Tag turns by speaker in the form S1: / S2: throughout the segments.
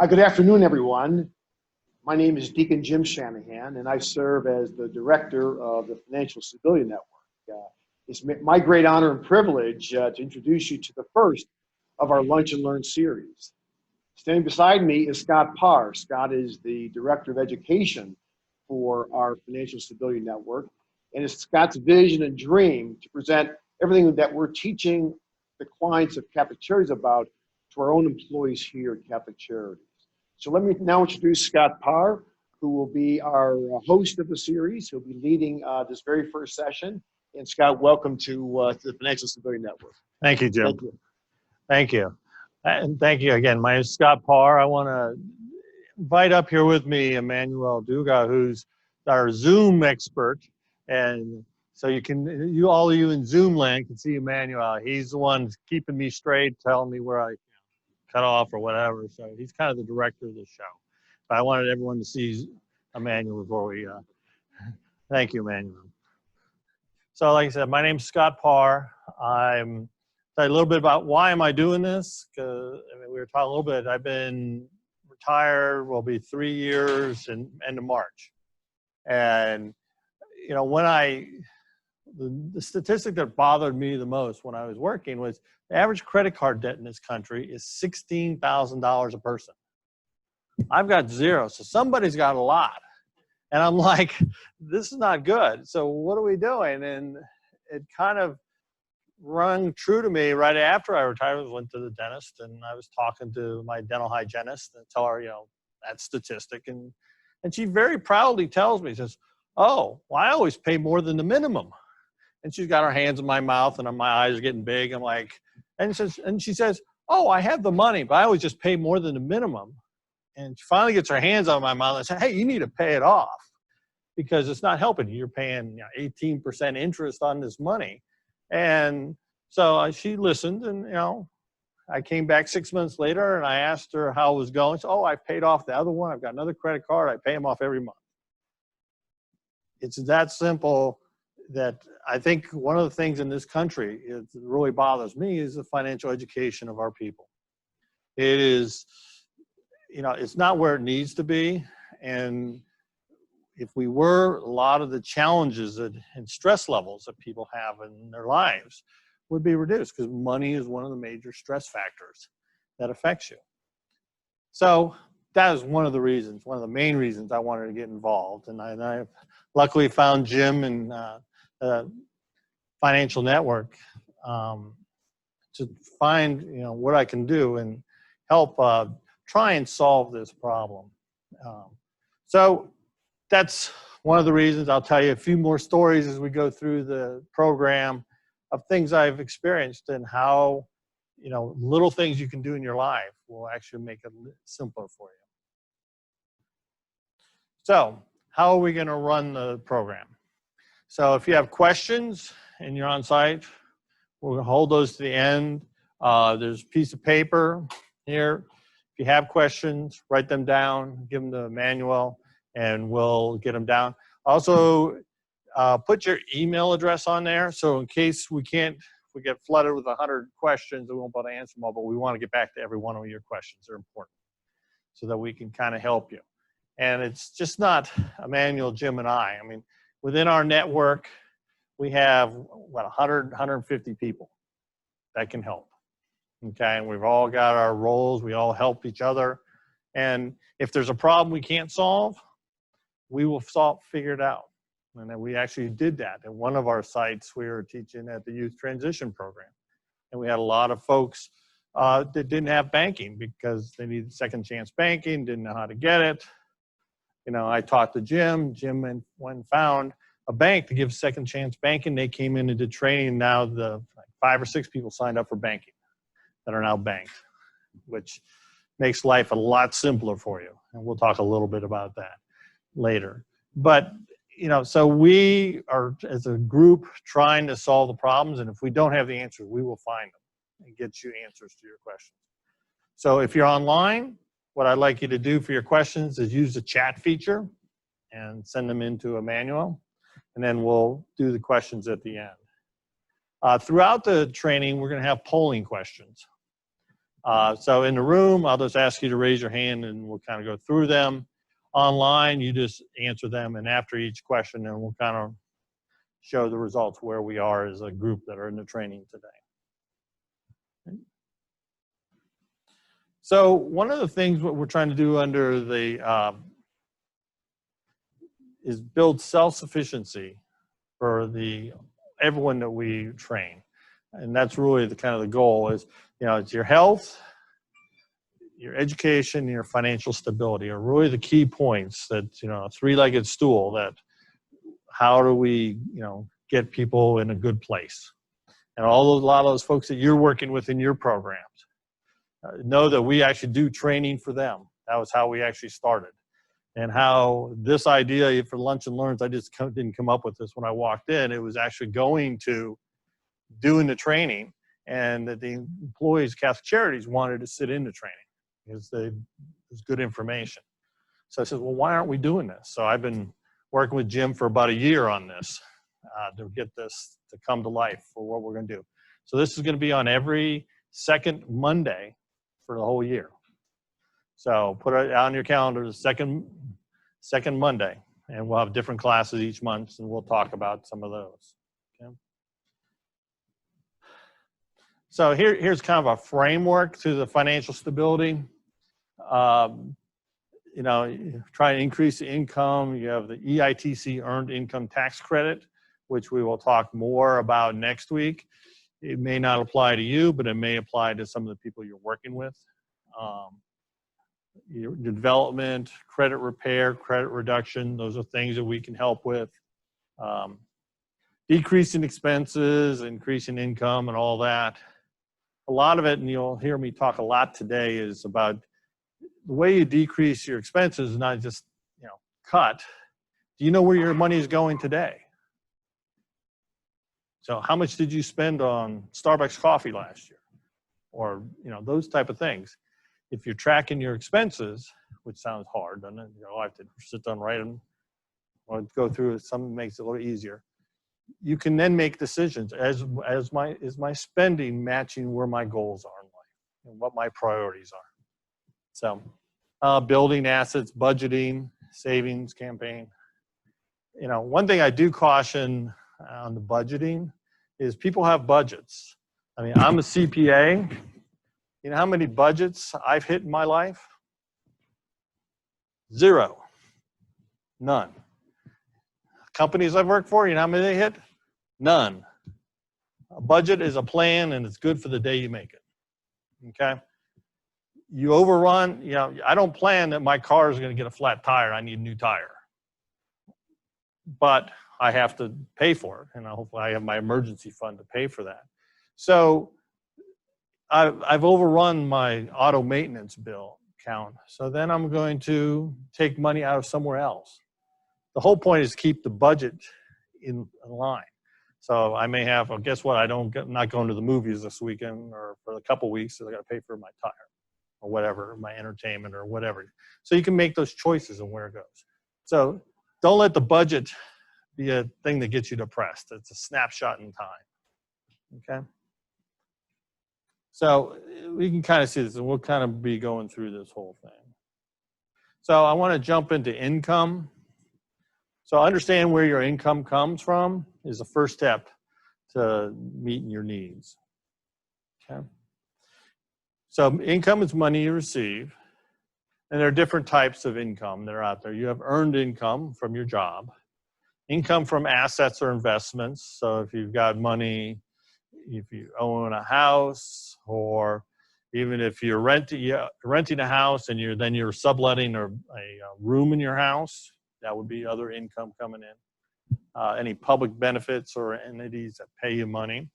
S1: Good afternoon, everyone. My name is Deacon Jim Shanahan, and I serve as the director of the Financial Stability Network. It's my great honor and privilege to introduce you to the first of our Lunch and Learn series. Standing beside me is Scott Parr. Scott is the director of education for our Financial Stability Network, and it's Scott's vision and dream to present everything that we're teaching the clients of Catholic Charities about to our own employees here at Catholic Charities. So let me now introduce Scott Parr, who will be our host of the series. He'll be leading this very first session. And Scott, welcome to the Financial Stability Network.
S2: Thank you, Jim.
S1: Thank you.
S2: Thank you. And thank you again. My name is Scott Parr. I want to invite up here with me Emmanuel Duga, who's our Zoom expert. And so all of you in Zoom land can see Emmanuel. He's the one keeping me straight, telling me where I cut off or whatever. So he's kind of the director of the show. But I wanted everyone to see Emmanuel before we, thank you, Emmanuel. So like I said, my name's Scott Parr. I'm tell you a little bit about why am I doing this? Because we were talking a little bit. I've been retired, will be 3 years in end of March. And when the statistic that bothered me the most when I was working was the average credit card debt in this country is $16,000 a person. I've got zero, so somebody's got a lot. And I'm like, this is not good. So what are we doing? And it kind of rung true to me right after I retired. I went to the dentist and I was talking to my dental hygienist and tell her, that statistic. And she very proudly tells me, says, oh, well, I always pay more than the minimum. And she's got her hands in my mouth and my eyes are getting big. I'm like, and she says, oh, I have the money, but I always just pay more than the minimum. And she finally gets her hands on my mouth and says, hey, you need to pay it off because it's not helping you. You're paying 18% interest on this money. And so she listened and, I came back 6 months later and I asked her how it was going. So, oh, I paid off the other one. I've got another credit card. I pay them off every month. It's that simple. That I think one of the things in this country that really bothers me is the financial education of our people. It is, it's not where it needs to be. And if we were, a lot of the challenges and stress levels that people have in their lives would be reduced because money is one of the major stress factors that affects you. So that is one of the reasons, one of the main reasons I wanted to get involved. And I luckily found Jim and Financial Network to find what I can do and help try and solve this problem. So that's one of the reasons. I'll tell you a few more stories as we go through the program of things I've experienced and how little things you can do in your life will actually make it simpler for you. So how are we going to run the program? So if you have questions and you're on site, we'll hold those to the end. There's a piece of paper here. If you have questions, write them down, give them to Emmanuel, and we'll get them down. Also, put your email address on there. So in case we get flooded with 100 questions, we won't be able to answer them all, but we want to get back to every one of your questions. They're important so that we can kind of help you. And it's just not Emmanuel, Jim, and I. I mean, within our network, we have, 100, 150 people that can help, okay? And we've all got our roles. We all help each other. And if there's a problem we can't solve, we will figure it out. And then we actually did that. At one of our sites, we were teaching at the Youth Transition Program. And we had a lot of folks that didn't have banking because they needed second chance banking, didn't know how to get it. I talked to Jim. Jim went and found a bank to give second chance banking. They came in and did training. Now 5 or 6 people signed up for banking that are now banked, which makes life a lot simpler for you. And we'll talk a little bit about that later. But, so we are, as a group, trying to solve the problems. And if we don't have the answers, we will find them and get you answers to your questions. So if you're online, what I'd like you to do for your questions is use the chat feature and send them into Emmanuel, and then we'll do the questions at the end. Throughout the training, we're going to have polling questions. So in the room, I'll just ask you to raise your hand and we'll kind of go through them. Online, you just answer them, and after each question, then we'll kind of show the results where we are as a group that are in the training today. So one of the things what we're trying to do under the is build self-sufficiency for everyone that we train, and that's really the kind of the goal is, you know, it's your health, your education, and your financial stability are really the key points that, you know, a three-legged stool that how do we, you know, get people in a good place. And a lot of those folks that you're working with in your programs know that we actually do training for them. That was how we actually started. And how this idea for Lunch and Learns, I just didn't come up with this when I walked in. It was actually going to doing the training, and that the employees, Catholic Charities, wanted to sit in the training because it was good information. So I said, well, why aren't we doing this? So I've been working with Jim for about a year on this to get this to come to life for what we're going to do. So this is going to be on every second Monday for the whole year. So put it on your calendar, the second Monday, and we'll have different classes each month, and we'll talk about some of those. Okay. So here's kind of a framework to the financial stability. You know, try to increase the income. You have the EITC, Earned Income Tax Credit, which we will talk more about next week. It may not apply to you, but it may apply to some of the people you're working with. Your development, credit repair, credit reduction, those are things that we can help with. Decreasing expenses, increasing income, and all that. A lot of it, and you'll hear me talk a lot today, is about the way you decrease your expenses is not just, you know, cut. Do you know where your money is going today? So how much did you spend on Starbucks coffee last year? Or, you know, those type of things. If you're tracking your expenses, which sounds hard, doesn't it? You know, I have to sit down and write them or go through it. Some makes it a little easier. You can then make decisions. Is my spending matching where my goals are in life and what my priorities are? So building assets, budgeting, savings campaign. You know, one thing I do caution on the budgeting is people have budgets. I mean, I'm a CPA. You know how many budgets I've hit in my life? 0. None. Companies I've worked for, you know how many they hit? None. A budget is a plan, and it's good for the day you make it. Okay? You overrun, you know, I don't plan that my car is going to get a flat tire. I need a new tire. But I have to pay for it, and hopefully I have my emergency fund to pay for that. So I've overrun my auto maintenance bill count. So then I'm going to take money out of somewhere else. The whole point is keep the budget in line. So I may have, well, guess what? I'm not going to the movies this weekend or for a couple weeks, so I got to pay for my tire or whatever, my entertainment or whatever. So you can make those choices on where it goes. So don't let the budget be a thing that gets you depressed. It's a snapshot in time. Okay. So we can kind of see this, and we'll kind of be going through this whole thing. So I want to jump into income. So understand where your income comes from is the first step to meeting your needs. Okay. So income is money you receive, and there are different types of income that are out there. You have earned income from your job, income from assets or investments. So if you've got money, if you own a house, or even if you're renting a house and you're subletting a room in your house, that would be other income coming in. Any public benefits or entities that pay you money.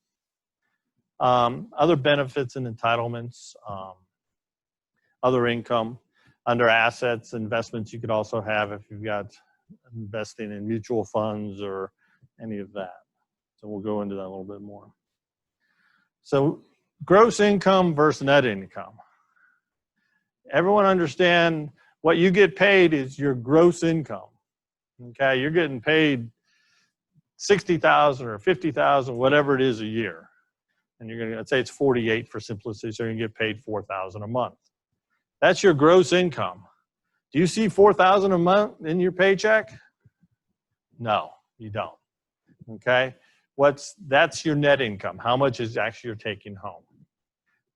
S2: Other benefits and entitlements, other income. Under assets, investments you could also have if you've got investing in mutual funds or any of that. So we'll go into that a little bit more. So gross income versus net income. Everyone understand what you get paid is your gross income. Okay, you're getting paid $60,000 or $50,000, whatever it is a year. and you're going to, let's say it's 48 for simplicity, so you're going to get paid $4,000 a month. That's your gross income. Do you see $4,000 a month in your paycheck? No, you don't. Okay? That's your net income. How much is actually you're taking home?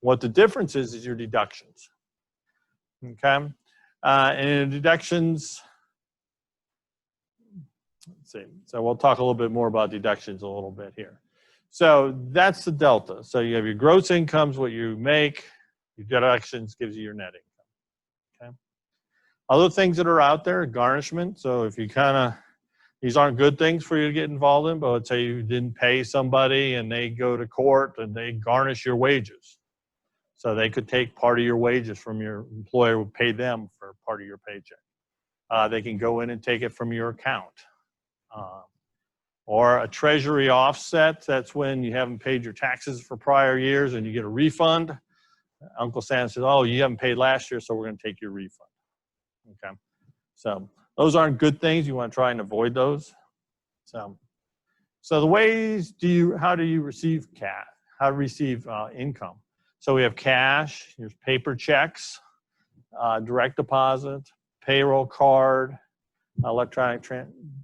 S2: What the difference is your deductions. Okay? And in deductions, let's see. So we'll talk a little bit more about deductions a little bit here. So that's the delta. So you have your gross incomes, what you make, your deductions gives you your net income. Okay? Other things that are out there, garnishment. So if you these aren't good things for you to get involved in, but let's say you didn't pay somebody and they go to court and they garnish your wages. So they could take part of your wages from your employer, would pay them for part of your paycheck. They can go in and take it from your account. Or a treasury offset, that's when you haven't paid your taxes for prior years and you get a refund. Uncle Sam says, oh, you haven't paid last year, so we're going to take your refund. Okay, so those aren't good things. You want to try and avoid those. So the ways how do you receive cash? How to receive income? So we have cash, here's paper checks, direct deposit, payroll card, electronic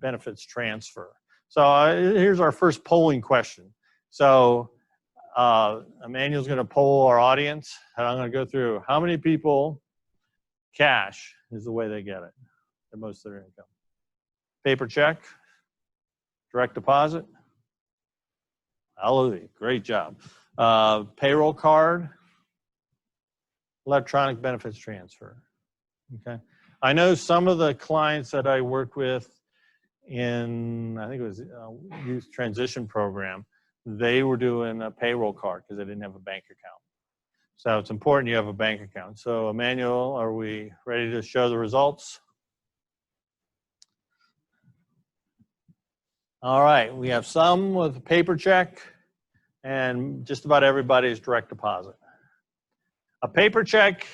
S2: benefits transfer. So here's our first polling question. So Emmanuel's going to poll our audience, and I'm going to go through how many people cash is the way they get it, the most of their income. Paper check, direct deposit. Hallelujah, great job. Payroll card, electronic benefits transfer. Okay, I know some of the clients that I worked with in, I think it was youth transition program, they were doing a payroll card because they didn't have a bank account. So it's important you have a bank account. So Emmanuel, are we ready to show the results? All right, we have some with a paper check and just about everybody's direct deposit. A paper check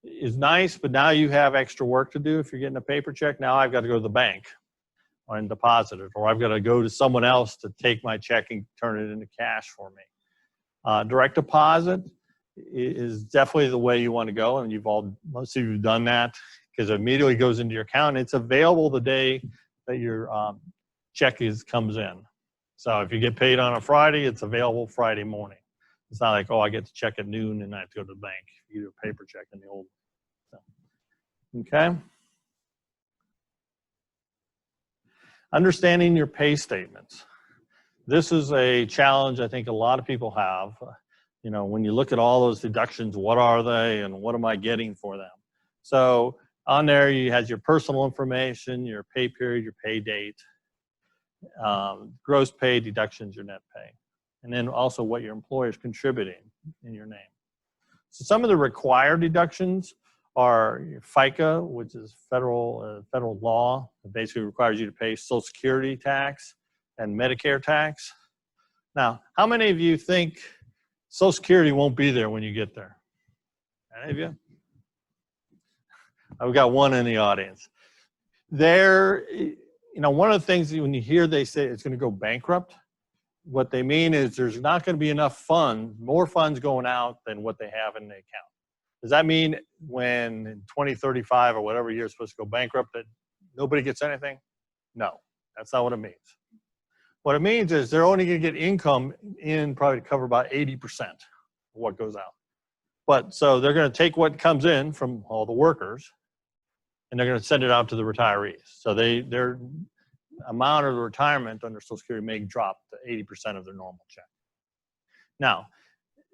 S2: is nice, but now you have extra work to do if you're getting a paper check. Now I've got to go to the bank and deposit it, or I've got to go to someone else to take my check and turn it into cash for me. Direct deposit is definitely the way you want to go, and most of you have done that because it immediately goes into your account. It's available the day that your check comes in. So if you get paid on a Friday, it's available Friday morning. It's not like, oh, I get the check at noon and I have to go to the bank. You do a paper check in the old way. So, okay. Understanding your pay statements. This is a challenge I think a lot of people have. You know, when you look at all those deductions, what are they and what am I getting for them? So on there, you have your personal information, your pay period, your pay date, gross pay, deductions, your net pay, and then also what your employer is contributing in your name. So some of the required deductions are your FICA, which is federal law. It basically requires you to pay Social Security tax and Medicare tax. Now, how many of you think Social Security won't be there when you get there? Any of you? I've got one in the audience. There, you know, one of the things when you hear they say it's going to go bankrupt, what they mean is there's not going to be enough funds, more funds going out than what they have in the account. Does that mean when in 2035 or whatever year it's supposed to go bankrupt that nobody gets anything? No, that's not what it means. What it means is they're only going to get income in probably to cover about 80% of what goes out. But so they're going to take what comes in from all the workers and they're going to send it out to the retirees. So their amount of the retirement under Social Security may drop to 80% of their normal check. Now,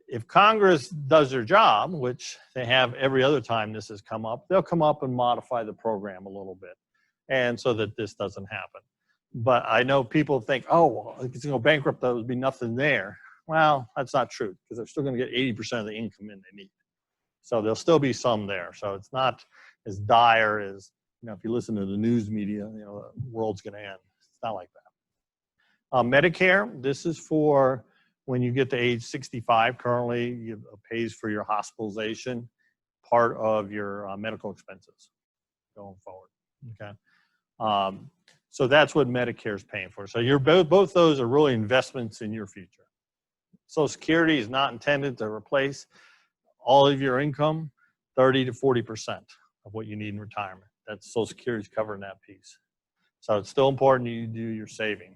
S2: if Congress does their job, which they have every other time this has come up, they'll come up and modify the program a little bit, and so that this doesn't happen. But I know people think, oh, well, if it's going to go bankrupt, there would be nothing there. Well, that's not true, because they're still going to get 80% of the income in they need. So there'll still be some there. So it's not as dire as, you know, if you listen to the news media, you know, the world's going to end. It's not like that. Medicare, this is for when you get to age 65. Currently, it pays for your hospitalization, part of your medical expenses going forward. Okay. So that's what Medicare is paying for. So both those are really investments in your future. Social Security is not intended to replace all of your income, 30 to 40% of what you need in retirement. That's Social Security is covering that piece. So it's still important you do your saving.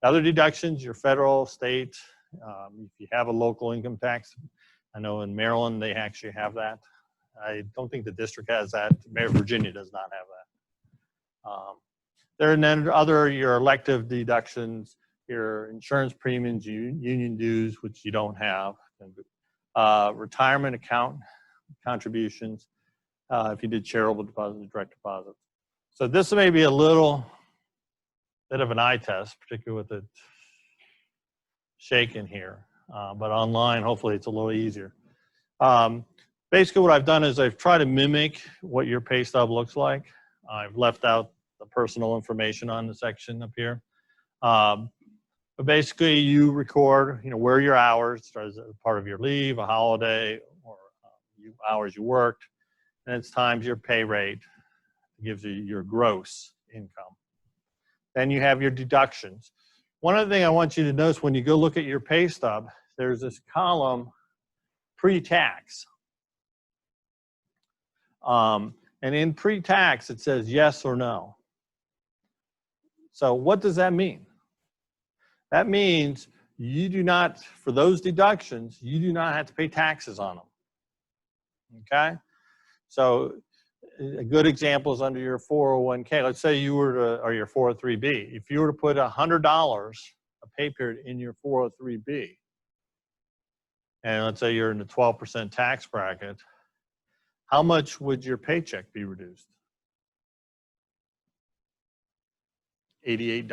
S2: Other deductions, your federal, state, if you have a local income tax, I know in Maryland they actually have that. I don't think the district has that. Virginia does not have that. There and then other, your elective deductions, your insurance premiums, union dues, which you don't have, retirement account contributions, if you did charitable deposits, direct deposits. So this may be a little bit of an eye test, particularly with it shaking here, but online, hopefully it's a little easier. Basically what I've done is I've tried to mimic what your pay stub looks like. I've left out the personal information on the section up here. But basically you record, where your hours as a part of your leave, a holiday, or hours you worked, and it's times your pay rate. It gives you your gross income. Then you have your deductions. One other thing I want you to notice when you go look at your pay stub, there's this column pre-tax. And in pre-tax, it says yes or no. So what does that mean? That means you do not, for those deductions, you do not have to pay taxes on them. Okay? So a good example is under your 401k. Let's say you were to, or your 403b. If you were to put $100 a pay period in your 403b, and let's say you're in the 12% tax bracket, how much would your paycheck be reduced? $88,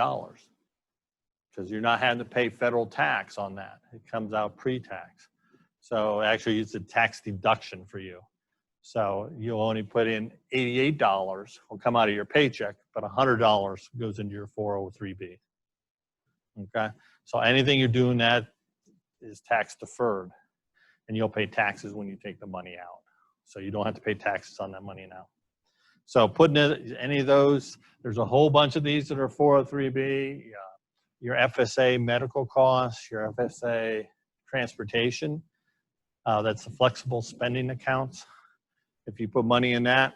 S2: because you're not having to pay federal tax on that. It comes out pre-tax. So actually it's a tax deduction for you. So you'll only put in $88 will come out of your paycheck, but $100 goes into your 403b. Okay, so anything you're doing that is tax deferred, and you'll pay taxes when you take the money out. So you don't have to pay taxes on that money now. So putting in any of those, there's a whole bunch of these that are 403b, your FSA medical costs, your FSA transportation, that's the flexible spending accounts. If you put money in that,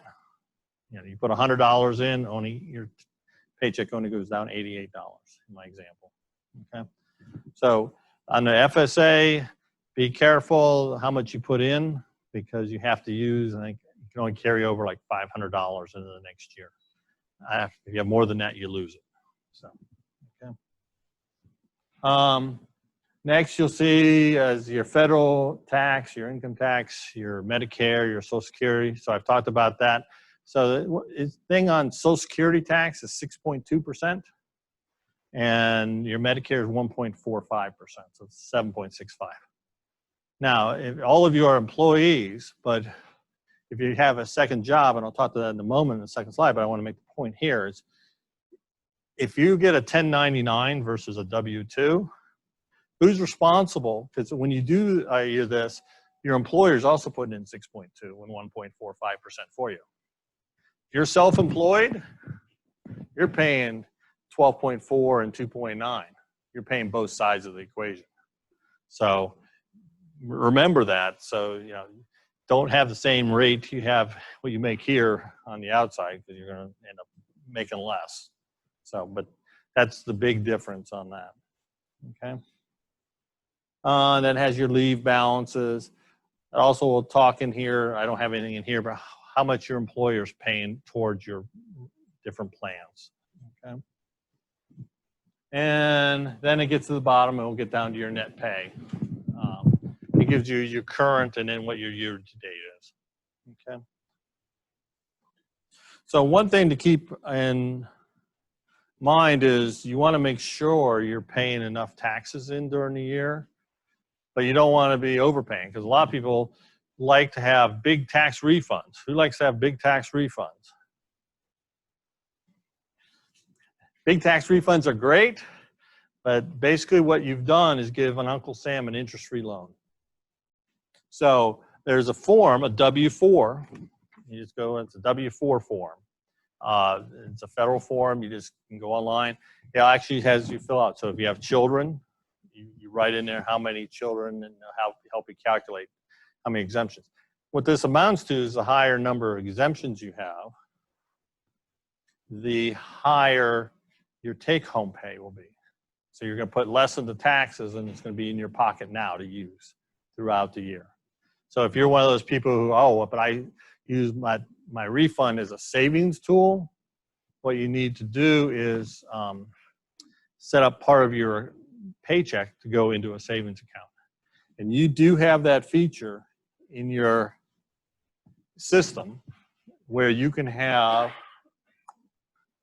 S2: you put $100 in, only your paycheck only goes down $88 in my example. Okay, so on the FSA, be careful how much you put in, because you have to use, I think you can only carry over like $500 into the next year. If you have more than that, you lose it. So, okay. Next, you'll see as your federal tax, your income tax, your Medicare, your Social Security. So I've talked about that. So the thing on Social Security tax is 6.2%, and your Medicare is 1.45%, so it's 7.65. Now, if all of you are employees, but if you have a second job, and I'll talk to that in a moment in the second slide, but I want to make the point here is if you get a 1099 versus a W-2, who's responsible? Because when you do this, your employer is also putting in 6.2 and 1.45% for you. If you're self-employed, you're paying 12.4 and 2.9. You're paying both sides of the equation. So remember that. So, don't have the same rate you have what you make here on the outside, because you're going to end up making less. So, but that's the big difference on that. Okay. And that has your leave balances. Also, we'll talk in here. I don't have anything in here, but how much your employer is paying towards your different plans. Okay. And then it gets to the bottom, and we'll get down to your net pay. It gives you your current and then what your year to date is. Okay. So one thing to keep in mind is you want to make sure you're paying enough taxes in during the year, but you don't want to be overpaying, because a lot of people like to have big tax refunds. Who likes to have big tax refunds? Big tax refunds are great, but basically what you've done is give an Uncle Sam an interest-free loan. So there's a form, a W-4. You just go, it's a W-4 form. It's a federal form. You just can go online. It actually has you fill out. So if you have children, you write in there how many children and help you calculate how many exemptions. What this amounts to is the higher number of exemptions you have, the higher your take-home pay will be. So you're going to put less of the taxes, and it's going to be in your pocket now to use throughout the year. So if you're one of those people who, oh, but I use my refund as a savings tool, what you need to do is set up part of your paycheck to go into a savings account. And you do have that feature in your system where you can have,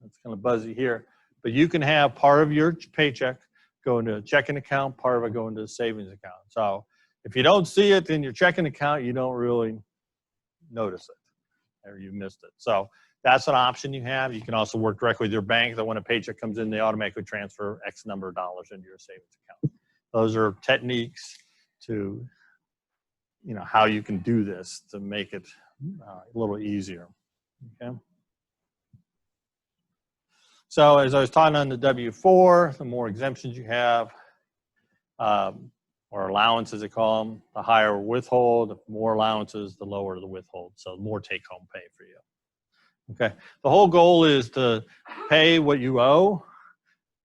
S2: it's kind of buzzy here, but you can have part of your paycheck go into a checking account, part of it go into a savings account. So if you don't see it in your checking account, you don't really notice it, or you missed it. So that's an option you have. You can also work directly with your bank that when a paycheck comes in, they automatically transfer X number of dollars into your savings account. Those are techniques to, how you can do this to make it a little easier, okay? So as I was talking on the W-4, the more exemptions you have, or allowance as they call them, the higher withhold, the more allowances, the lower the withhold. So more take-home pay for you. Okay, the whole goal is to pay what you owe.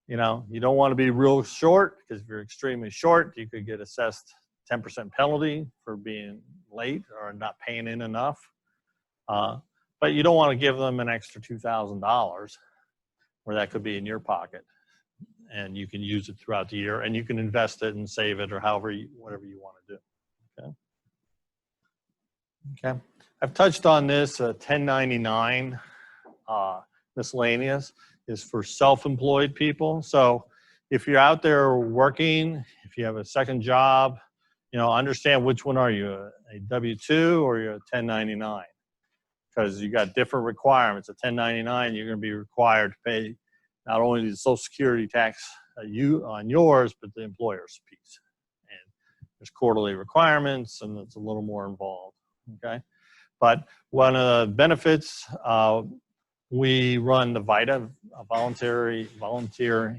S2: You don't want to be real short, because if you're extremely short, you could get assessed 10% penalty for being late or not paying in enough. But you don't want to give them an extra $2,000 where that could be in your pocket, and you can use it throughout the year, and you can invest it and save it, or whatever you want to do. Okay. I've touched on this. 1099 miscellaneous is for self-employed people. So if you're out there working, if you have a second job, understand which one are you, a W-2 or you're a 1099, because you got different requirements. A 1099, you're going to be required to pay not only the Social Security tax on yours, but the employer's piece. And there's quarterly requirements, and it's a little more involved. Okay. But one of the benefits, we run the VITA, a volunteer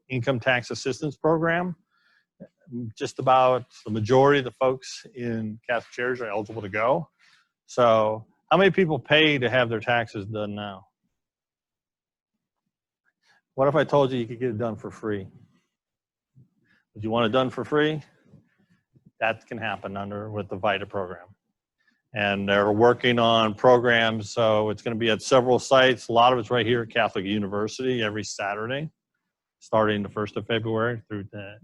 S2: income tax assistance program. Just about the majority of the folks in Catholic Charities are eligible to go. So how many people pay to have their taxes done now? What if I told you could get it done for free? Would you want it done for free? That can happen with the VITA program. And they're working on programs, so it's going to be at several sites. A lot of it's right here at Catholic University every Saturday, starting the 1st of February through the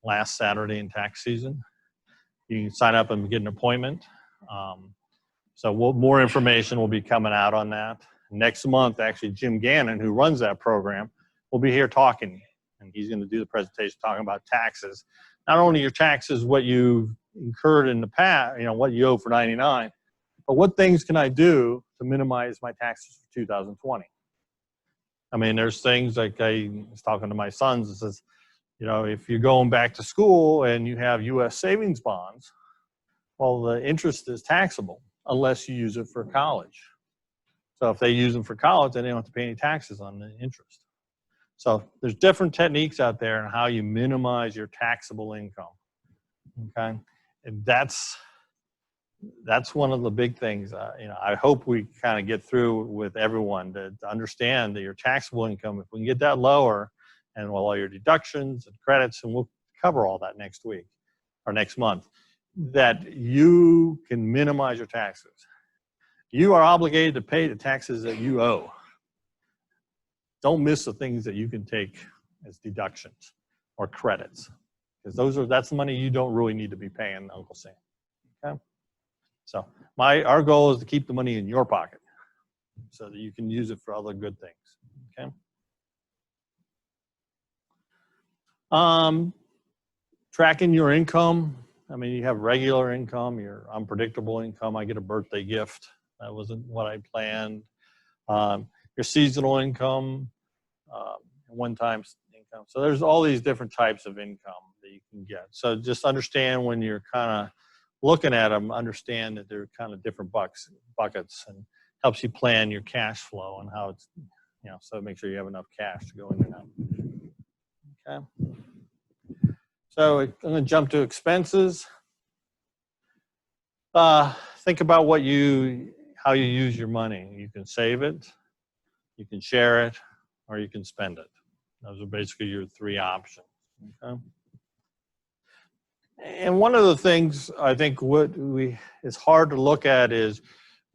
S2: last Saturday in tax season. You can sign up and get an appointment. So more information will be coming out on that. Next month, actually, Jim Gannon, who runs that program, will be here talking, and he's going to do the presentation talking about taxes. Not only your taxes, what you've incurred in the past, what you owe for 99, but what things can I do to minimize my taxes for 2020? I mean, there's things like I was talking to my sons, it says, if you're going back to school and you have U.S. savings bonds, well, the interest is taxable unless you use it for college. So if they use them for college, then they don't have to pay any taxes on the interest. So there's different techniques out there on how you minimize your taxable income. Okay, and that's one of the big things. I hope we kind of get through with everyone to understand that your taxable income, if we can get that lower, and all your deductions and credits, and we'll cover all that next week or next month, that you can minimize your taxes. You are obligated to pay the taxes that you owe. Don't miss the things that you can take as deductions or credits, because that's the money you don't really need to be paying Uncle Sam. Okay, so our goal is to keep the money in your pocket so that you can use it for other good things. Okay. Tracking your income. I mean, you have regular income, your unpredictable income. I get a birthday gift. That wasn't what I planned. Your seasonal income, one-time income. So there's all these different types of income that you can get. So just understand when you're kind of looking at them, understand that they're kind of different buckets, and helps you plan your cash flow and how it's, so make sure you have enough cash to go in and out. Okay. So I'm going to jump to expenses. Think about how you use your money. You can save it, you can share it, or you can spend it. Those are basically your three options. Okay? And one of the things I think is hard to look at is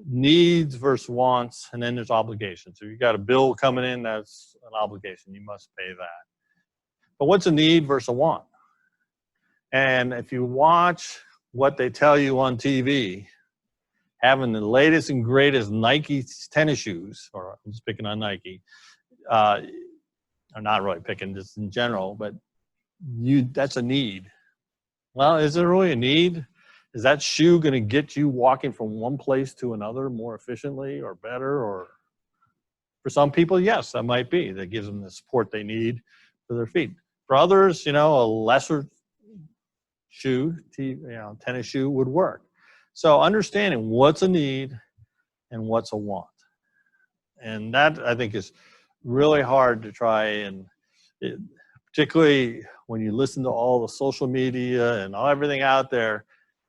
S2: needs versus wants, and then there's obligations. So you got a bill coming in, that's an obligation. You must pay that. But what's a need versus a want? And if you watch what they tell you on TV, having the latest and greatest Nike tennis shoes, or I'm just picking on Nike, I'm not really picking just in general, but that's a need. Well, is it really a need? Is that shoe going to get you walking from one place to another more efficiently or better? Or for some people, yes, that might be. That gives them the support they need for their feet. For others, a lesser shoe, tennis shoe would work. So understanding what's a need and what's a want. And that, I think, is really hard to try and particularly when you listen to all the social media and everything out there,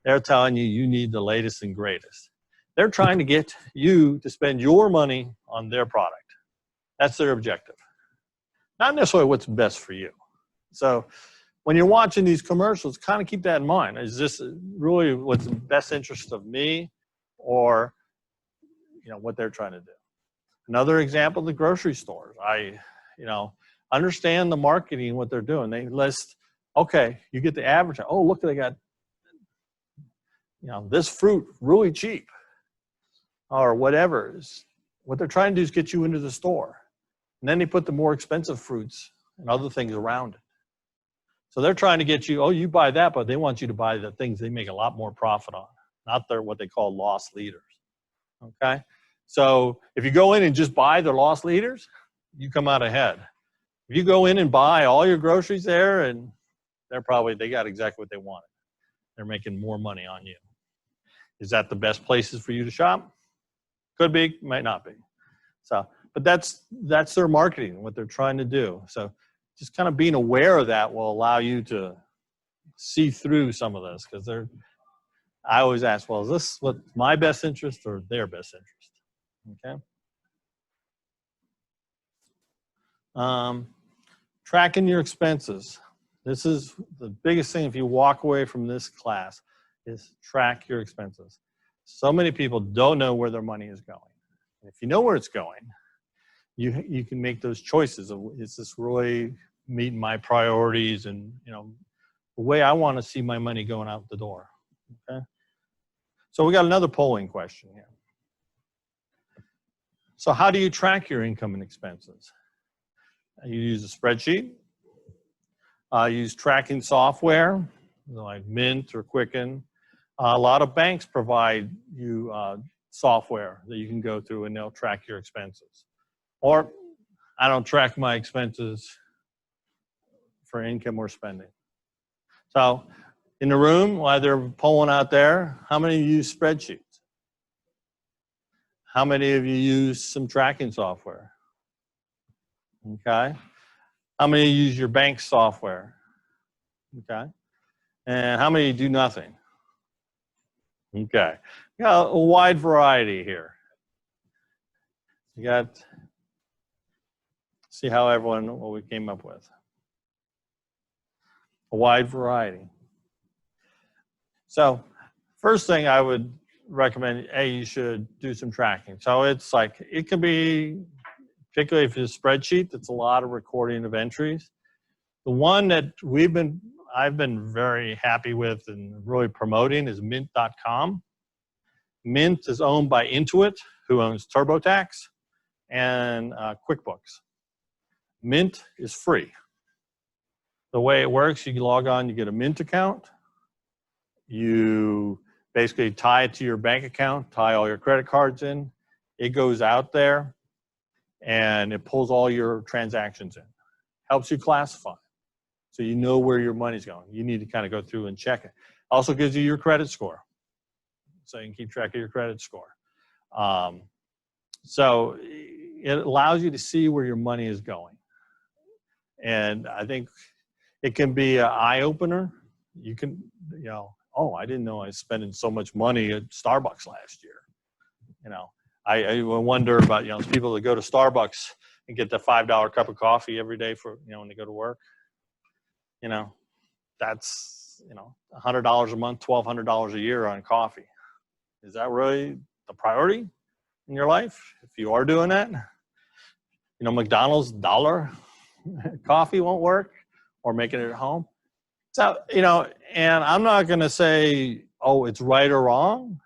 S2: they're telling you need the latest and greatest. They're trying to get you to spend your money on their product. That's their objective. Not necessarily what's best for you. So when you're watching these commercials, kind of keep that in mind. Is this really what's in the best interest of me, or what they're trying to do? Another example, the grocery stores. Understand the marketing, what they're doing. They list, okay, you get the average. Oh, look, they got, this fruit really cheap, or whatever. What they're trying to do is get you into the store. And then they put the more expensive fruits and other things around it. So they're trying to get you, you buy that, but they want you to buy the things they make a lot more profit on, not their what they call loss leaders. Okay? So if you go in and just buy the loss leaders, you come out ahead. If you go in and buy all your groceries there, and they got exactly what they wanted. They're making more money on you. Is that the best places for you to shop? Could be, might not be. So, but that's their marketing, what they're trying to do. So just kind of being aware of that will allow you to see through some of this, because I always ask, well, is this what my best interest or their best interest? Okay. Tracking your expenses. This is the biggest thing if you walk away from this class, is track your expenses. So many people don't know where their money is going. If you know where it's going, you can make those choices of, is this really meeting my priorities and the way I want to see my money going out the door. Okay. So we got another polling question here. So how do you track your income and expenses? You use a spreadsheet. Use tracking software like Mint or Quicken. A lot of banks provide you software that you can go through and they'll track your expenses. Or I don't track my expenses for income or spending. So in the room, while they're polling out there, how many of you use spreadsheets? How many of you use some tracking software? Okay. How many use your bank software? Okay. And how many do nothing? Okay. You got a wide variety here. You got, see how what we came up with. A wide variety. So first thing I would recommend, you should do some tracking. So it's like, it can be, particularly if it's a spreadsheet, that's a lot of recording of entries. The one that I've been very happy with and really promoting is mint.com. Mint is owned by Intuit, who owns TurboTax, and QuickBooks. Mint is free. The way it works, you can log on, you get a Mint account. You basically tie it to your bank account, tie all your credit cards in. It goes out there, and it pulls all your transactions in. Helps you classify, so you know where your money's going. You need to kind of go through and check it. Also gives you your credit score, so you can keep track of your credit score. So it allows you to see where your money is going. And I think It can be an eye opener. You can, oh, I didn't know I was spending so much money at Starbucks last year. I wonder about, people that go to Starbucks and get the $5 cup of coffee every day for, when they go to work. That's, $100 a month, $1,200 a year on coffee. Is that really the priority in your life? If you are doing that, McDonald's dollar coffee won't work, or making it at home. So, and I'm not going to say, oh, it's right or wrong.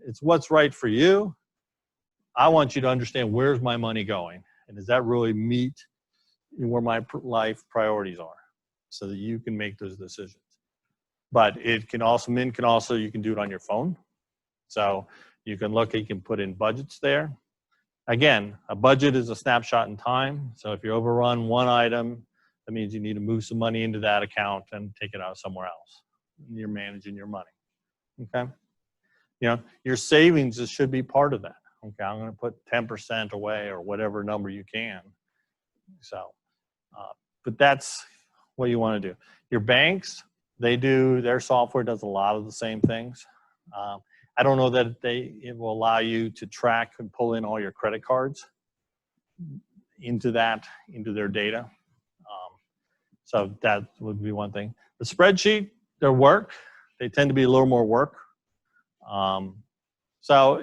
S2: It's what's right for you. I want you to understand, where's my money going? And does that really meet where my life priorities are, so that you can make those decisions? But it can also, you can do it on your phone. So you can put in budgets there. Again, a budget is a snapshot in time. So if you overrun one item, that means you need to move some money into that account and take it out somewhere else. You're managing your money. Okay. Your savings should be part of that. Okay. I'm going to put 10% away, or whatever number you can. So, but that's what you want to do. Your banks, their software does a lot of the same things. I don't know that it will allow you to track and pull in all your credit cards into their data. So that would be one thing. The spreadsheet, they tend to be a little more work. So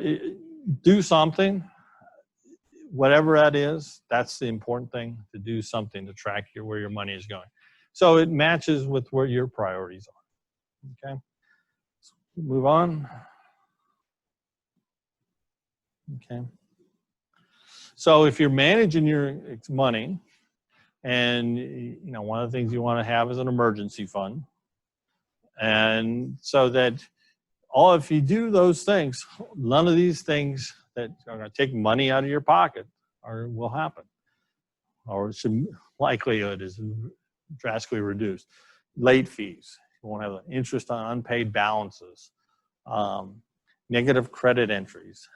S2: do something, whatever that is. That's the important thing, to do something to track where your money is going. So it matches with where your priorities are. Okay. So move on. Okay. So if you're managing your money, and one of the things you want to have is an emergency fund, and so that if you do those things, none of these things that are going to take money out of your pocket will happen, or likelihood is drastically reduced. Late fees, you won't have interest on unpaid balances, negative credit entries.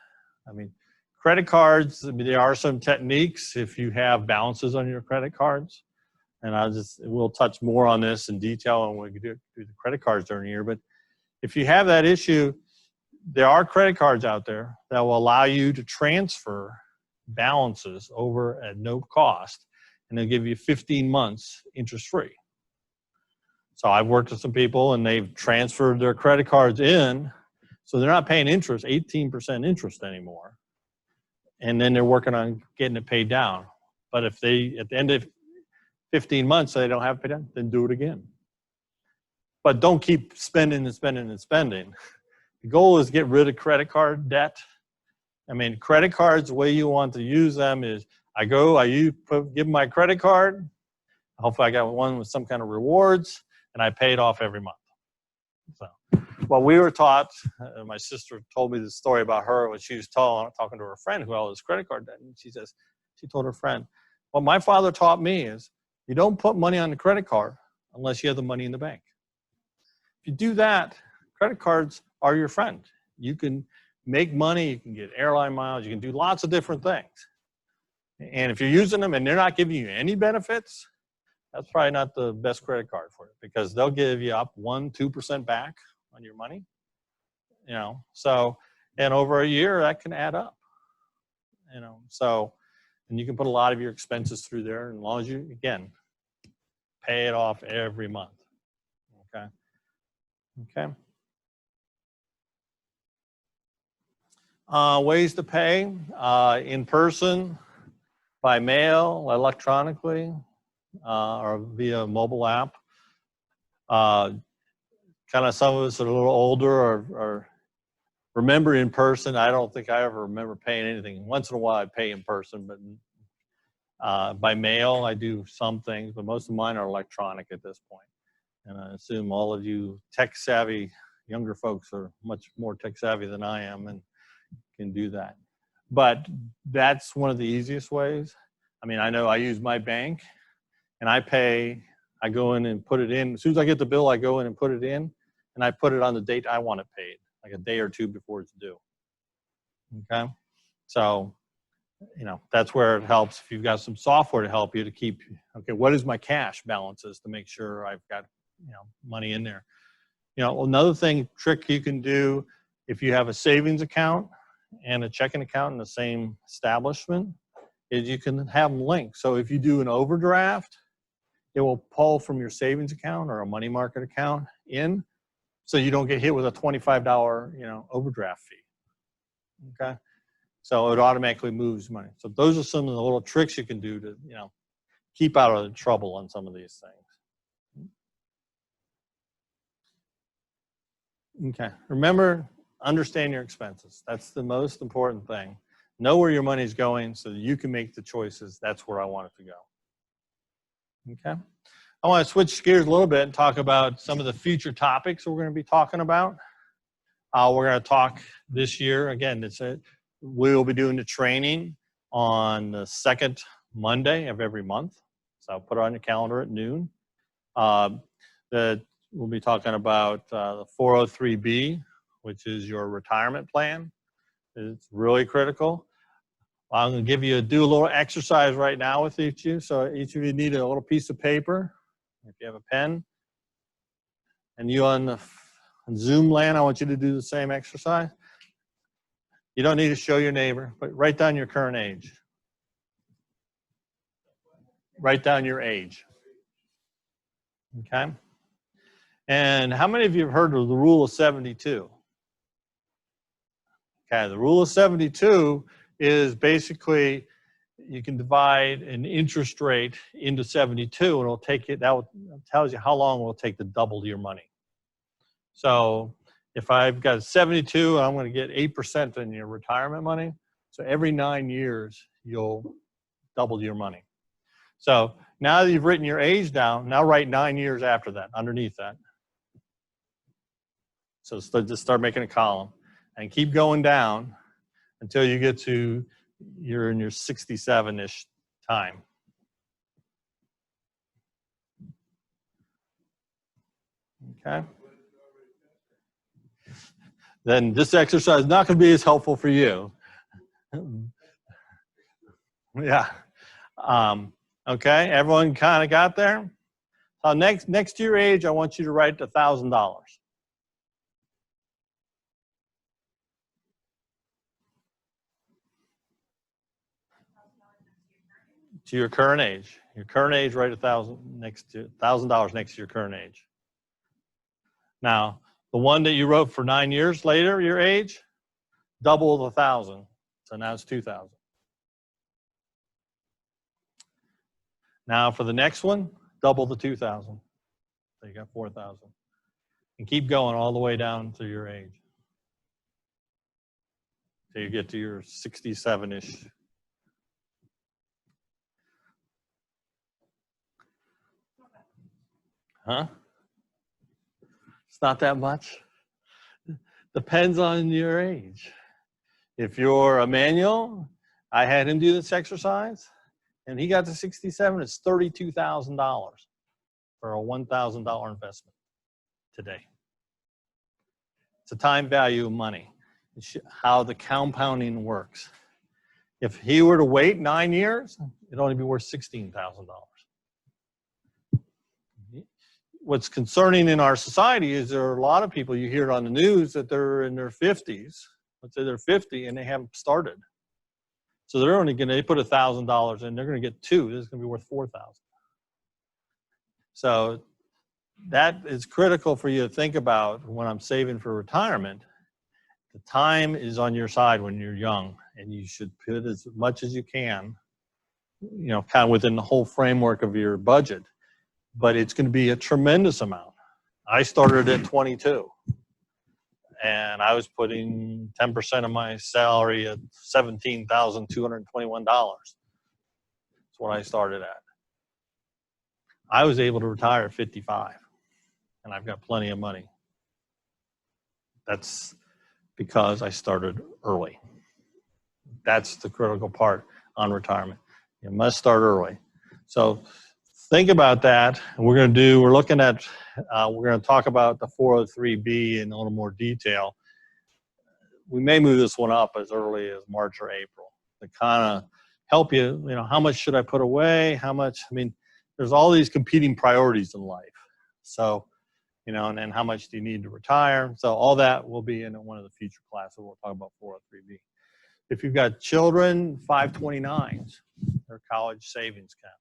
S2: Credit cards, there are some techniques if you have balances on your credit cards. And we'll touch more on this in detail when we do the credit cards during the year. But if you have that issue, there are credit cards out there that will allow you to transfer balances over at no cost, and they'll give you 15 months interest-free. So I've worked with some people, and they've transferred their credit cards in, so they're not paying interest, 18% interest anymore. And then they're working on getting it paid down. But if at the end of 15 months, they don't have it paid down, then do it again. But don't keep spending and spending and spending. The goal is get rid of credit card debt. Credit cards, the way you want to use them is, give my credit card. Hopefully I got one with some kind of rewards, and I pay it off every month. So, well, we were taught, my sister told me this story about her when she was talking to her friend who had all this credit card debt. And she told her friend, what my father taught me is, you don't put money on the credit card unless you have the money in the bank. If you do that, credit cards are your friend. You can make money, you can get airline miles, you can do lots of different things. And if you're using them and they're not giving you any benefits, that's probably not the best credit card for you, because they'll give you up 1-2% back on your money. So, and over a year that can add up. So, and you can put a lot of your expenses through there, and as long as you, again, pay it off every month. Okay. Ways to pay, in person, by mail, electronically, or via mobile app. Kind of some of us are a little older or remember in person. I don't think I ever remember paying anything. Once in a while I pay in person, but by mail I do some things, but most of mine are electronic at this point. And I assume all of you tech-savvy younger folks are much more tech-savvy than I am and can do that. But that's one of the easiest ways. I know I use my bank, and I go in and put it in. As soon as I get the bill, I go in and put it in, and I put it on the date I want it paid, like a day or two before it's due. Okay? So You know, that's where it helps if you've got some software to help you to keep, okay, what is my cash balances to make sure I've got, you know, money in there. You know, another trick you can do if you have a savings account and a checking account in the same establishment is you can have them linked. So if you do an overdraft, it will pull from your savings account or a money market account in, so you don't get hit with a $25, you know, overdraft fee. Okay, so it automatically moves money. So those are some of the little tricks you can do to, you know, keep out of the trouble on some of these things. Okay, remember, understand your expenses. That's the most important thing. Know where your money's going so that you can make the choices. That's where I want it to go. Okay, I want to switch gears a little bit and talk about some of the future topics we're going to be talking about. We're going to talk this year, again, we'll be doing the training on the second Monday of every month. So I'll put it on your calendar at noon. We'll be talking about the 403B, which is your retirement plan. It's really critical. I'm going to do a little exercise right now with each of you. So each of you need a little piece of paper. If you have a pen. And you on Zoom land, I want you to do the same exercise. You don't need to show your neighbor, but write down your current age. Write down your age. Okay? And how many of you have heard of the rule of 72? Okay, the rule of 72 is basically you can divide an interest rate into 72 and it'll take it, that tells you how long it will take to double your money. So if I've got 72, I'm going to get 8% in your retirement money. So every 9 years, you'll double your money. So now that you've written your age down, now write 9 years after that, underneath that. So just start making a column and keep going down until you get to you're in your 67-ish time. Okay. Then this exercise is not going to be as helpful for you. Yeah. Okay. Everyone kind of got there? So next to your age, I want you to write $1,000. To your current age. Your current age, write $1,000 next to your current age. Now, the one that you wrote for 9 years later, your age, double the 1,000. So now it's 2,000. Now for the next one, double the 2,000. So you got 4,000. And keep going all the way down to your age. So you get to your 67-ish. Huh? It's not that much. Depends on your age. If you're a manual, I had him do this exercise, and he got to 67. It's $32,000 for a $1,000 investment today. It's a time value of money. It's how the compounding works. If he were to wait 9 years, it'd only be worth $16,000. What's concerning in our society is there are a lot of people, you hear it on the news, that they're in their 50s. Let's say they're 50 and they haven't started. So they're only going to put $1,000 in, they're going to get $2,000. This is going to be worth $4,000. So that is critical for you to think about when I'm saving for retirement. The time is on your side when you're young, and you should put as much as you can, you know, kind of within the whole framework of your budget. But it's going to be a tremendous amount. I started at 22, and I was putting 10% of my salary at $17,221. That's what I started at. I was able to retire at 55, and I've got plenty of money. That's because I started early. That's the critical part on retirement. You must start early. So think about that. We're going to talk about the 403B in a little more detail. We may move this one up as early as March or April. to kind of help you, how much should I put away? How much, there's all these competing priorities in life. So, and then how much do you need to retire? So all that will be in one of the future classes. We'll talk about 403B. If you've got children, 529s, they're college savings account.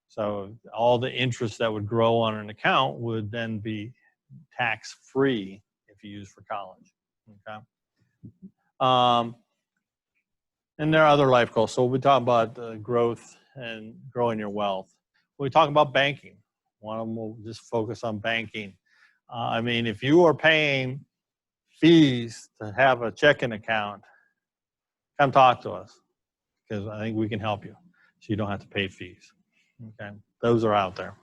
S2: So all the interest that would grow on an account would then be tax-free if you use for college, okay? And there are other life goals. So we talk about growth and growing your wealth. We talk about banking. One of them will just focus on banking. If you are paying fees to have a checking account, come talk to us, because I think we can help you so you don't have to pay fees. Okay, those are out there.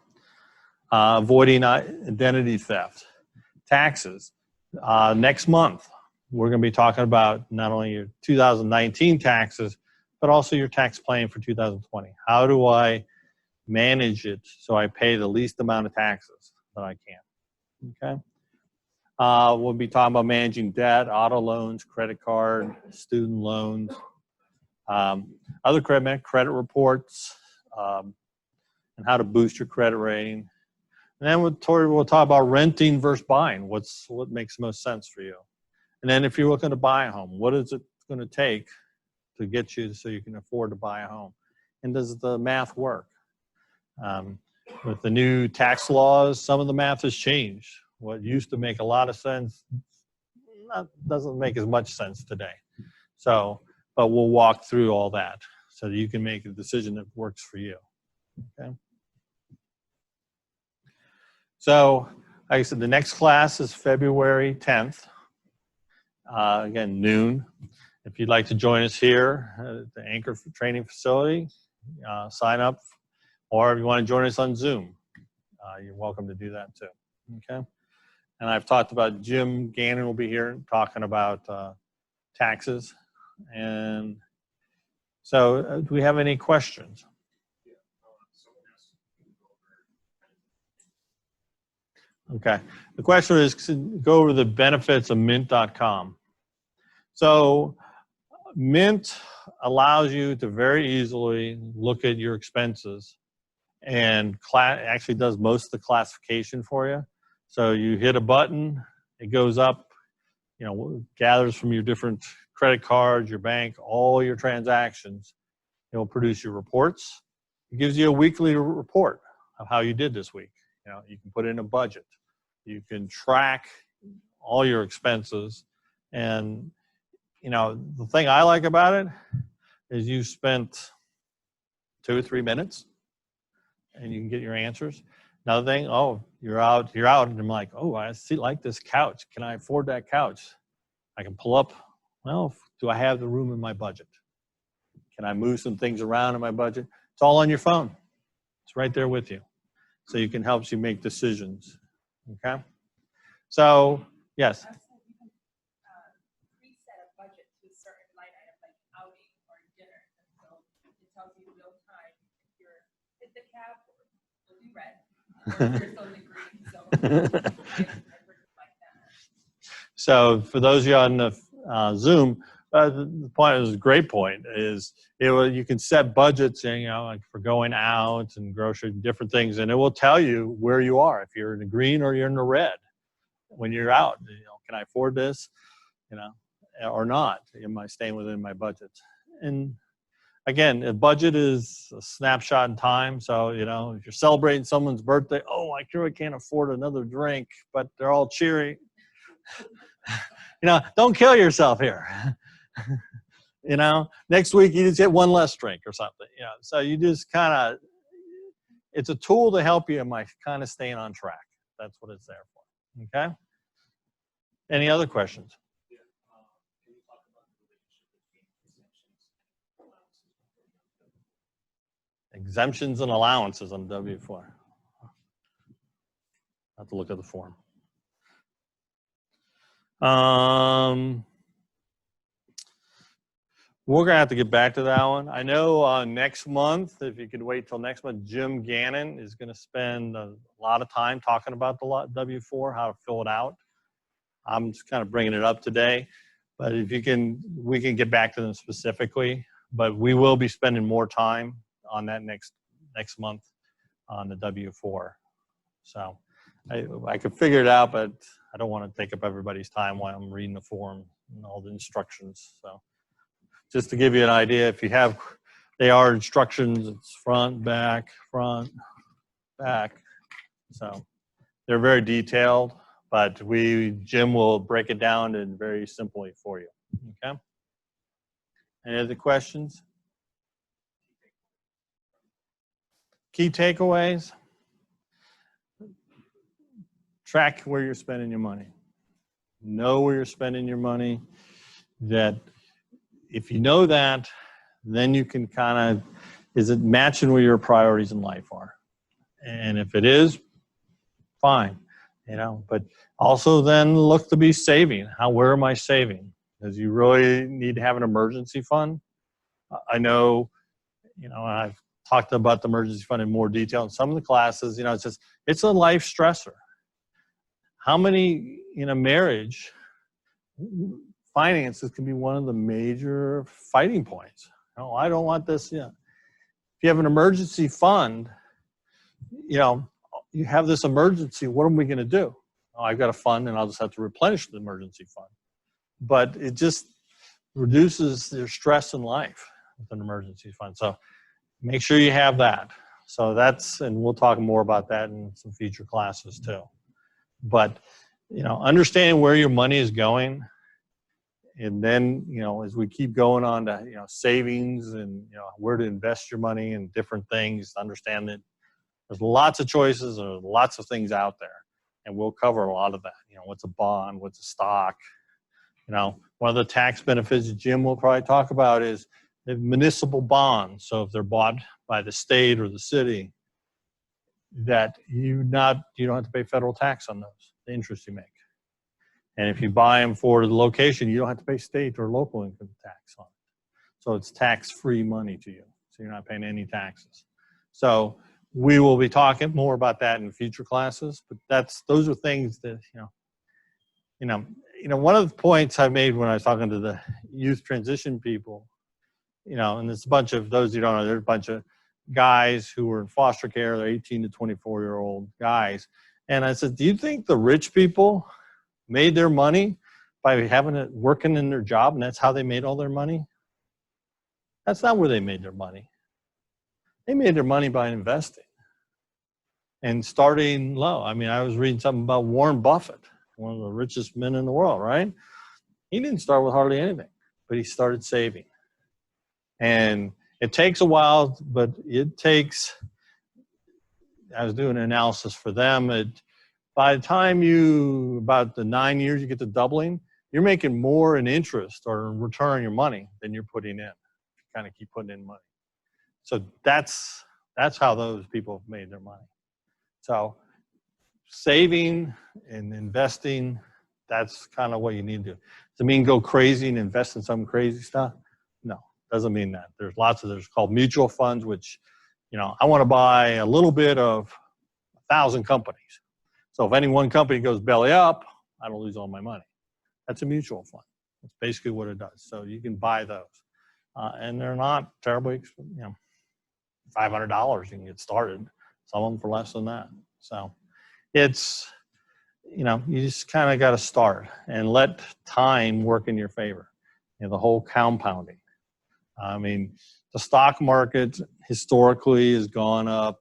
S2: Avoiding identity theft, taxes. Next month, we're going to be talking about not only your 2019 taxes, but also your tax plan for 2020. How do I manage it so I pay the least amount of taxes that I can? Okay. We'll be talking about managing debt, auto loans, credit card, student loans, other credit reports, and how to boost your credit rating. And then we'll talk about renting versus buying. What makes most sense for you? And then if you're looking to buy a home, what is it going to take to get you so you can afford to buy a home? And does the math work? With the new tax laws, some of the math has changed. What used to make a lot of sense doesn't make as much sense today. So, but we'll walk through all that so that you can make a decision that works for you. Okay. So, like I said, the next class is February 10th. Again, noon. If you'd like to join us here at the Anchor Training Facility, sign up. Or if you want to join us on Zoom, you're welcome to do that too. Okay. And I've talked about Jim Gannon will be here talking about taxes. And so, do we have any questions? Okay. The question is, go over the benefits of mint.com. So, Mint allows you to very easily look at your expenses and actually does most of the classification for you. So you hit a button, it goes up, gathers from your different credit cards, your bank, all your transactions. It will produce your reports. It gives you a weekly report of how you did this week. You can put in a budget. You can track all your expenses. And, the thing I like about it is you spent 2 or 3 minutes and you can get your answers. Another thing, you're out, and I'm like, I like this couch. Can I afford that couch? I can pull up, do I have the room in my budget? Can I move some things around in my budget? It's all on your phone. It's right there with you. So you can help you make decisions, okay? So, yes?
S3: Reset a budget to a certain line item, like outing or dinner. So it tells you real time if you're hit the cap or still be red, or you're still in the green. So like that.
S2: So for those of you on the Zoom, the point is a great point. You can set budgets, like for going out and grocery, different things, and it will tell you where you are. If you're in the green or you're in the red, when you're out, can I afford this, or not? Am I staying within my budget? And again, a budget is a snapshot in time. So, if you're celebrating someone's birthday, I sure can't afford another drink, but they're all cheery. Don't kill yourself here. Next week you just get one less drink or something. So you just it's a tool to help you in my kind of staying on track. That's what it's there for. Okay. Any other questions?
S4: Can you talk about the relationship between
S2: Exemptions and allowances on W-4. I have to look at the form. We're going to have to get back to that one. I know next month, if you could wait till next month, Jim Gannon is going to spend a lot of time talking about the W-4, how to fill it out. I'm just kind of bringing it up today. But if you can, we can get back to them specifically. but we will be spending more time on that next month on the W-4. So I could figure it out, but I don't want to take up everybody's time while I'm reading the form and all the instructions. So just to give you an idea, if you have, they are instructions, it's front, back. So they're very detailed, but Jim will break it down and very simply for you, okay? Any other questions? Key takeaways. Track where you're spending your money. Know where you're spending your money. That if you know that, then you can kind of, is it matching where your priorities in life are? And if it is, fine, you know, but also then look to be saving. Where am I saving? Because you really need to have an emergency fund. I know, you know, I've talked about the emergency fund in more detail in some of the classes. You know, it's a life stressor. How many in a marriage, finances can be one of the major fighting points. Oh, I don't want this. Yeah. If you have an emergency fund, you know, you have this emergency, what are we going to do? Oh, I've got a fund and I'll just have to replenish the emergency fund. But it just reduces your stress in life with an emergency fund. So make sure you have that. So and we'll talk more about that in some future classes too. But, you know, understanding where your money is going, and then, you know, as we keep going on to, you know, savings and, you know, where to invest your money and different things, understand that there's lots of choices or lots of things out there, and we'll cover a lot of that. You know, what's a bond, what's a stock? You know, one of the tax benefits Jim will probably talk about is the municipal bonds. So if they're bought by the state or the city, that you don't have to pay federal tax on those, the interest you make. And if you buy them for the location, you don't have to pay state or local income tax on it. So it's tax-free money to you. So you're not paying any taxes. So we will be talking more about that in future classes, but those are things that, you know, one of the points I made when I was talking to the youth transition people, you know, and there's a bunch of, those you don't know, there's a bunch of guys who were in foster care, they're 18 to 24-year-old guys. And I said, do you think the rich people made their money by working in their job and that's how they made all their money? That's not where they made their money. They made their money by investing and starting low. I mean, I was reading something about Warren Buffett, one of the richest men in the world, right? He didn't start with hardly anything, but he started saving. And it takes a while, but I was doing an analysis for them. By the time about the 9 years you get to doubling, you're making more in interest or in return on your money than you're putting in. You kind of keep putting in money. So that's how those people have made their money. So saving and investing, that's kind of what you need to do. Does it mean go crazy and invest in some crazy stuff? No, doesn't mean that. There's called mutual funds, which, you know, I want to buy a little bit of 1,000 companies. So if any one company goes belly up, I don't lose all my money. That's a mutual fund. That's basically what it does. So you can buy those. And they're not terribly, you know, $500 you can get started. Some of them for less than that. So it's, you know, you just kind of got to start and let time work in your favor. You know, the whole compounding. I mean, the stock market historically has gone up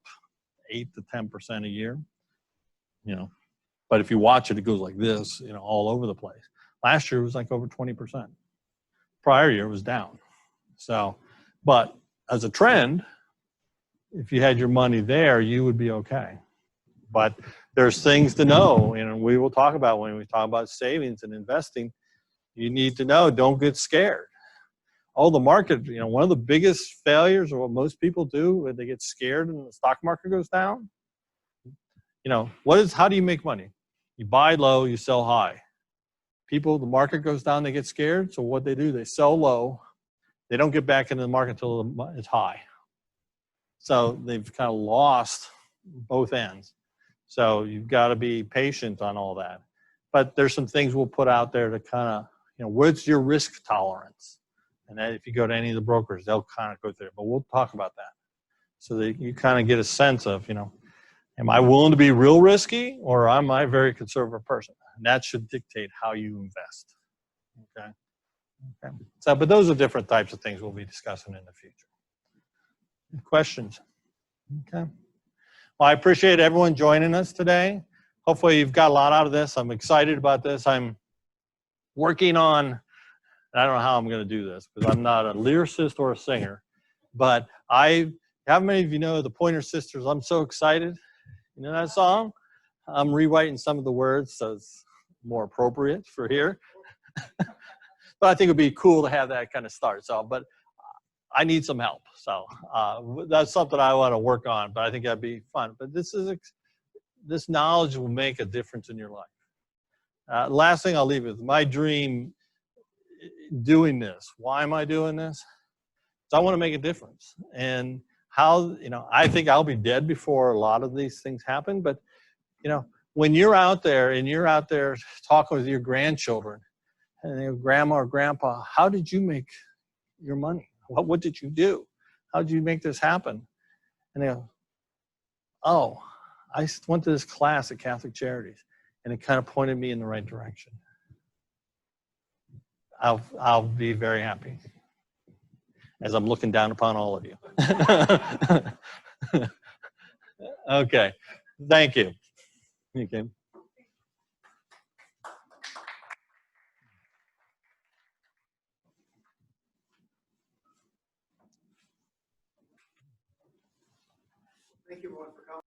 S2: 8 to 10% a year, you know, but if you watch it, it goes like this, you know, all over the place. Last year it was like over 20%. Prior year was down. So, but as a trend, if you had your money there, you would be okay. But there's things to know, and we will talk about when we talk about savings and investing. You need to know, don't get scared. Oh, the market, you know, one of the biggest failures or what most people do when they get scared and the stock market goes down, you know, how do you make money? You buy low, you sell high. The market goes down, they get scared. So what they do, they sell low. They don't get back into the market until it's high. So they've kind of lost both ends. So you've got to be patient on all that. But there's some things we'll put out there to kind of, you know, what's your risk tolerance? And then if you go to any of the brokers, they'll kind of go through it. But we'll talk about that so that you kind of get a sense of, am I willing to be real risky or am I a very conservative person? And that should dictate how you invest. Okay. Okay. So, but those are different types of things we'll be discussing in the future. Questions? Okay. Well, I appreciate everyone joining us today. Hopefully you've got a lot out of this. I'm excited about this. I'm working on, and I don't know how I'm going to do this because I'm not a lyricist or a singer, but how many of you know the Pointer Sisters, I'm So Excited? You know that song? I'm rewriting some of the words so it's more appropriate for here. But I think it'd be cool to have that kind of start. So, but I need some help. So that's something I want to work on, but I think that'd be fun. But this knowledge will make a difference in your life. Last thing I'll leave with, my dream doing this. Why am I doing this? So I want to make a difference. And how, I think I'll be dead before a lot of these things happen. But, when you're out there and you're out there talking with your grandchildren and they go, Grandma or Grandpa, how did you make your money? What did you do? How did you make this happen? And they go, oh, I went to this class at Catholic Charities, and it kind of pointed me in the right direction. I'll be very happy as I'm looking down upon all of you. Okay, thank you. Okay.
S1: Thank you, everyone, for coming.